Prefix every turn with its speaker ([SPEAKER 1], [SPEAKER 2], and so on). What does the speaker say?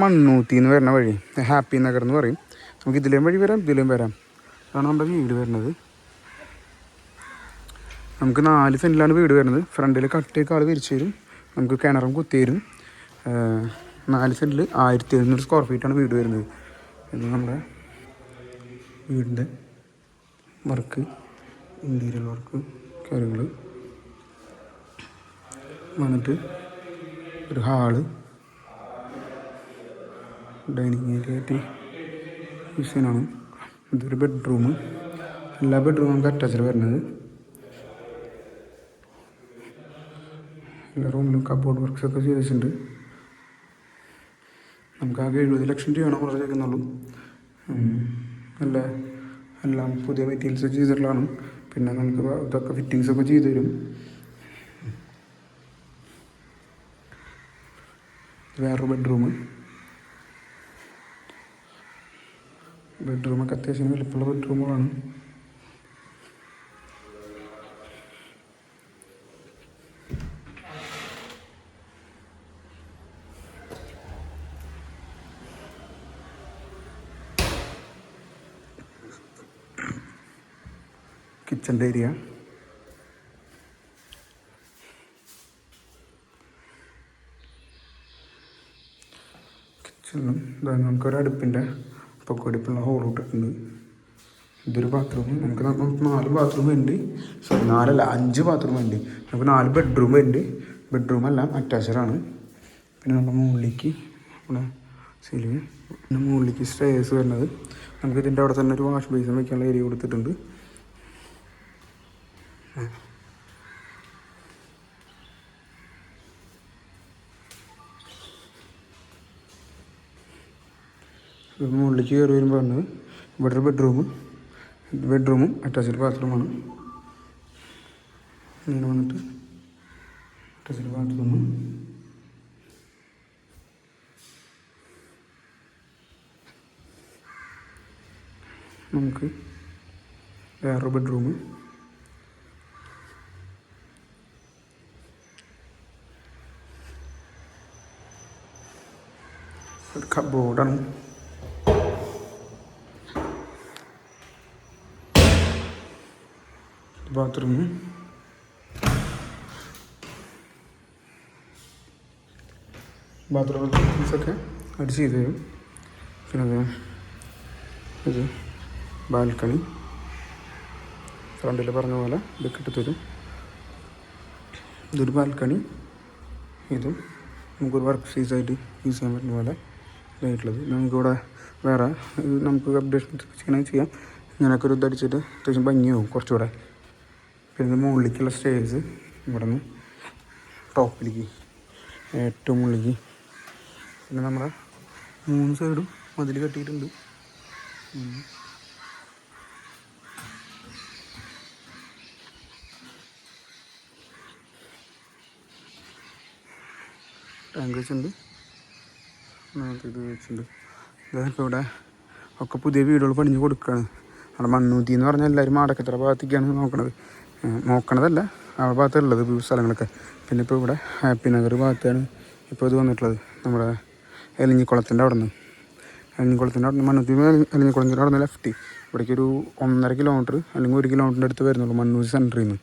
[SPEAKER 1] മണ്ണൂത്തിന്ന് വരുന്ന വഴി ഹാപ്പി നഗർ എന്ന് പറയും. നമുക്ക് ഇതിലേയും വഴി വരാം, ഇതിലേയും വരാം. അതാണ് നമ്മുടെ വീട് വരുന്നത്. നമുക്ക് 4 സെൻറ്റിലാണ് വീട് വരുന്നത്. ഫ്രണ്ടിൽ കട്ടയൊക്കെ ആൾ വിരിച്ചു തരും, നമുക്ക് കിണറും കുത്തി തരും. 4 സെൻറ്റിൽ 1700 സ്ക്വയർ ഫീറ്റാണ് വീട് വരുന്നത്. ഇത് നമ്മുടെ വീടിൻ്റെ വർക്ക്, ഇൻറ്റീരിയർ വർക്ക് കാര്യങ്ങൾ വന്നിട്ട് ഒരു ഹാള്, ഡൈനിങ് ഏരിയ ആയിട്ട് യൂസ് ചെയ്യാനാണ്. ഇതൊരു ബെഡ്റൂം. എല്ലാ ബെഡ്റൂമും നമുക്ക് അറ്റാച്ച്ഡ് വരുന്നത്. എല്ലാ റൂമിലും കബോർഡ് വർക്ക്സൊക്കെ ചെയ്ത് വെച്ചിട്ടുണ്ട്. നമുക്ക് ആകെ 70 ലക്ഷം രൂപയാണ് കുറച്ച് ചെയ്യുന്നുള്ളൂ. എല്ലാം പുതിയ മെറ്റീരിയൽസ് ചെയ്തിട്ടുള്ളതാണ്. പിന്നെ നമുക്ക് ഇതൊക്കെ ഫിറ്റിങ്സൊക്കെ ചെയ്ത് തരും. വേറൊരു ബെഡ്റൂമൊക്കെ അത്യാവശ്യം വലിപ്പമുള്ള ബെഡ്റൂമുകളാണ്. കിച്ചൻ്റെ ഏരിയ, കിച്ചണിലും നമുക്കൊരു അടുപ്പിൻ്റെ പൊക്കടുപ്പുള്ള ഹോൾ ഇട്ടിട്ടുണ്ട്. ഇതൊരു ബാത്റൂം. നമുക്ക് 4 ബാത്റൂം ഉണ്ട്. 5 ബാത്റൂം ഉണ്ട്. നമുക്ക് 4 ബെഡ്റൂം ഉണ്ട്. ബെഡ്റൂമെല്ലാം അറ്റാച്ച്ഡാണ്. പിന്നെ നമ്മുടെ മുകളിലേക്ക് ഇവിടെ സീലിങ്, പിന്നെ മുകളിലേക്ക് സ്റ്റെയർസ് വരുന്നത്. നമുക്ക് ഇതിൻ്റെ അവിടെ തന്നെ ഒരു വാഷ് ബേസിൻ വയ്ക്കാനുള്ള ഏരിയ കൊടുത്തിട്ടുണ്ട്. മുകളിലേക്ക് കയറി വരുമ്പോൾ പറഞ്ഞത് ഇവിടെ ഒരു ബെഡ്റൂമും അറ്റാച്ച്ഡ് ബാത്റൂമാണ്. ഇങ്ങനെ വന്നിട്ട് അറ്റാച്ച്ഡ് ബാത്റൂം. നമുക്ക് വേറൊരു ബെഡ്റൂം, ഒരു കബോർഡാണ്. ബാത്റൂം ഫിറ്റിങ്സൊക്കെ അവർ ചെയ്ത് തരും. പിന്നെ ഇത് ബാൽക്കണി, ഫ്രണ്ടിൽ പറഞ്ഞ പോലെ ഇതൊക്കെ ഇട്ട് തരും. ഇതൊരു ബാൽക്കണി. ഇതും നമുക്കൊരു വർക്ക് സ്പേസായിട്ട് യൂസ് ചെയ്യാൻ പറ്റുന്ന പോലെ ഇതായിട്ടുള്ളത്. നമുക്കിവിടെ വേറെ നമുക്ക് അപ്ഡേഷൻ ചെയ്യണമെങ്കിൽ ചെയ്യാം. ഇങ്ങനെയൊക്കെ ഒരു ഇതടിച്ചിട്ട് അത്യാവശ്യം ഭംഗിയാവും കുറച്ചുകൂടെ. പിന്നെ മുകളിലേക്കുള്ള സ്റ്റേഴ്സ് ഇവിടെ നിന്ന് ടോപ്പിലേക്ക്, ഏറ്റവും മുകളിലേക്ക്. പിന്നെ നമ്മുടെ 3 സൈഡും മതിൽ കെട്ടിയിട്ടുണ്ട്. ടാങ്ക് വെച്ചിട്ടുണ്ട്, ഇത് വെച്ചിട്ടുണ്ട്. ഇതൊക്കെ ഇവിടെ ഒക്കെ പുതിയ വീടുകൾ പണിഞ്ഞ് കൊടുക്കുകയാണ്. അവിടെ മണ്ണൂത്തി എന്ന് പറഞ്ഞാൽ എല്ലാവരും മാടക്കത്തറ ഭാഗത്തേക്കാണ് നോക്കണതല്ല, ആ ഭാഗത്തുള്ളത് സ്ഥലങ്ങളൊക്കെ. പിന്നെ ഇപ്പോൾ ഇവിടെ ഹാപ്പി നഗർ ഭാഗത്താണ് ഇപ്പോൾ ഇത് വന്നിട്ടുള്ളത്. നമ്മുടെ എലിഞ്ഞിക്കുളത്തിൻ്റെ അവിടെ നിന്ന് മണ്ണൂത്തി എലിഞ്ഞിക്കുളത്തിൻ്റെ അവിടെ നിന്ന് ലെഫ്റ്റ് ഇവിടേക്ക് ഒരു 1.5 കിലോമീറ്റർ അല്ലെങ്കിൽ 1 കിലോമീറ്ററിൻ്റെ അടുത്ത് വരുന്നുള്ളൂ മണ്ണൂത്തി സെൻറ്ററിൽ നിന്ന്.